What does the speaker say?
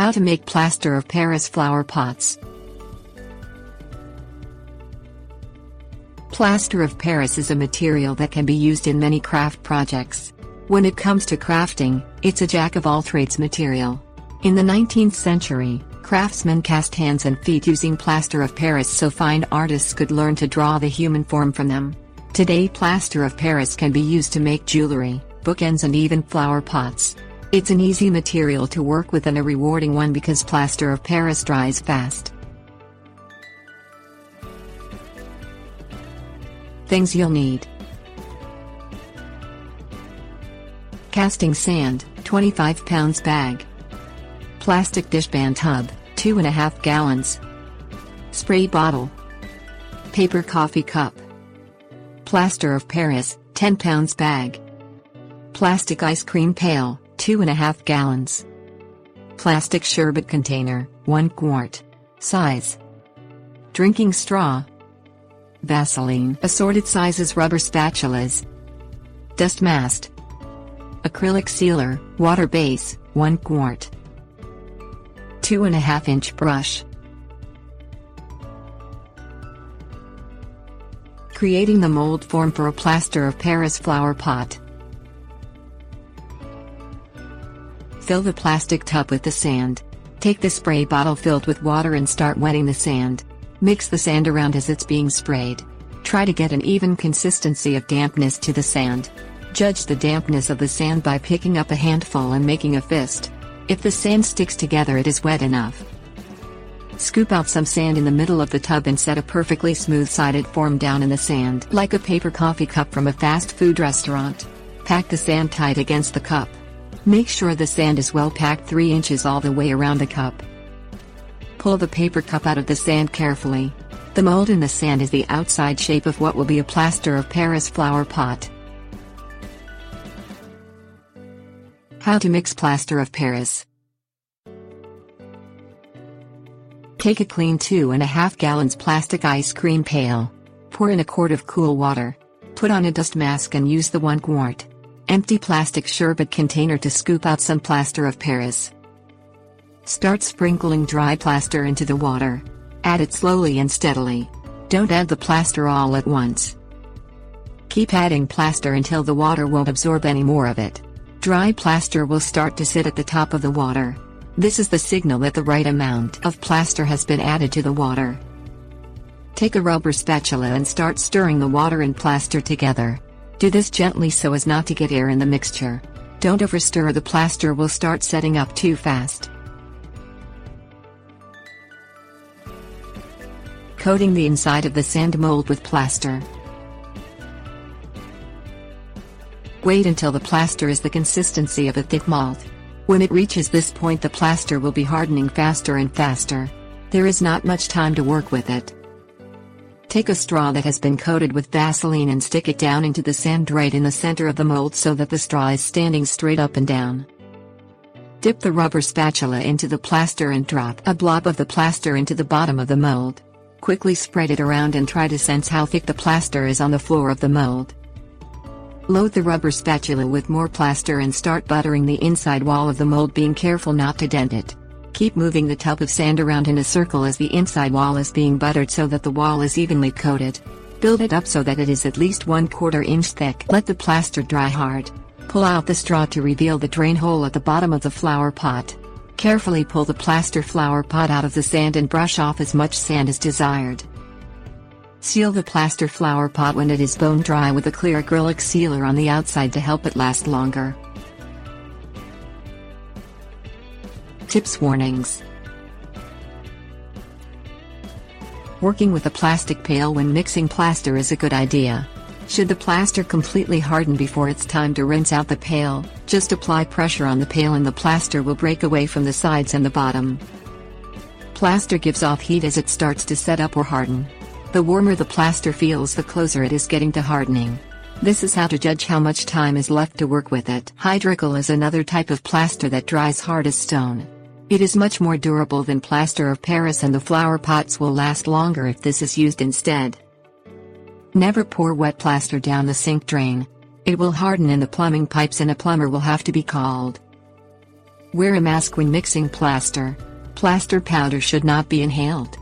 How to make plaster of Paris flower pots. Plaster of Paris is a material that can be used in many craft projects. When it comes to crafting, it's a jack-of-all-trades material. In the 19th century, craftsmen cast hands and feet using plaster of Paris so fine artists could learn to draw the human form from them. Today, plaster of Paris can be used to make jewelry, bookends and even flower pots. It's an easy material to work with and a rewarding one because plaster of Paris dries fast. Things you'll need: casting sand, 25 pounds bag. Plastic dishpan tub, 2.5 gallons. Spray bottle. Paper coffee cup. Plaster of Paris, 10 pounds bag. Plastic ice cream pail, 2.5 gallons. Plastic sherbet container, 1 quart. Size. Drinking straw. Vaseline. Assorted sizes rubber spatulas. Dust mask. Acrylic sealer, water base, 1 quart. 2.5-inch brush. Creating the mold form for a plaster of Paris flower pot. Fill the plastic tub with the sand. Take the spray bottle filled with water and start wetting the sand. Mix the sand around as it's being sprayed. Try to get an even consistency of dampness to the sand. Judge the dampness of the sand by picking up a handful and making a fist. If the sand sticks together, it is wet enough. Scoop out some sand in the middle of the tub and set a perfectly smooth-sided form down in the sand like a paper coffee cup from a fast food restaurant. Pack the sand tight against the cup. Make sure the sand is well packed 3 inches all the way around the cup. Pull the paper cup out of the sand carefully. The mold in the sand is the outside shape of what will be a plaster of Paris flower pot. How to mix plaster of Paris. Take a clean 2.5 gallons plastic ice cream pail. Pour in a quart of cool water. Put on a dust mask and use the 1 quart. Empty plastic sherbet container to scoop out some plaster of Paris. Start sprinkling dry plaster into the water. Add it slowly and steadily. Don't add the plaster all at once. Keep adding plaster until the water won't absorb any more of it. Dry plaster will start to sit at the top of the water. This is the signal that the right amount of plaster has been added to the water. Take a rubber spatula and start stirring the water and plaster together. Do this gently so as not to get air in the mixture. Don't overstir, the plaster will start setting up too fast. Coating the inside of the sand mold with plaster. Wait until the plaster is the consistency of a thick malt. When it reaches this point, the plaster will be hardening faster and faster. There is not much time to work with it. Take a straw that has been coated with Vaseline and stick it down into the sand right in the center of the mold so that the straw is standing straight up and down. Dip the rubber spatula into the plaster and drop a blob of the plaster into the bottom of the mold. Quickly spread it around and try to sense how thick the plaster is on the floor of the mold. Load the rubber spatula with more plaster and start buttering the inside wall of the mold, being careful not to dent it. Keep moving the tub of sand around in a circle as the inside wall is being buttered so that the wall is evenly coated. Build it up so that it is at least 1/4 inch thick. Let the plaster dry hard. Pull out the straw to reveal the drain hole at the bottom of the flower pot. Carefully pull the plaster flower pot out of the sand and brush off as much sand as desired. Seal the plaster flower pot when it is bone dry with a clear acrylic sealer on the outside to help it last longer. Tips: warnings. Working with a plastic pail when mixing plaster is a good idea. Should the plaster completely harden before it's time to rinse out the pail, just apply pressure on the pail and the plaster will break away from the sides and the bottom. Plaster gives off heat as it starts to set up or harden. The warmer the plaster feels, the closer it is getting to hardening. This is how to judge how much time is left to work with it. Hydrocal is another type of plaster that dries hard as stone. It is much more durable than plaster of Paris and the flower pots will last longer if this is used instead. Never pour wet plaster down the sink drain. It will harden in the plumbing pipes and a plumber will have to be called. Wear a mask when mixing plaster. Plaster powder should not be inhaled.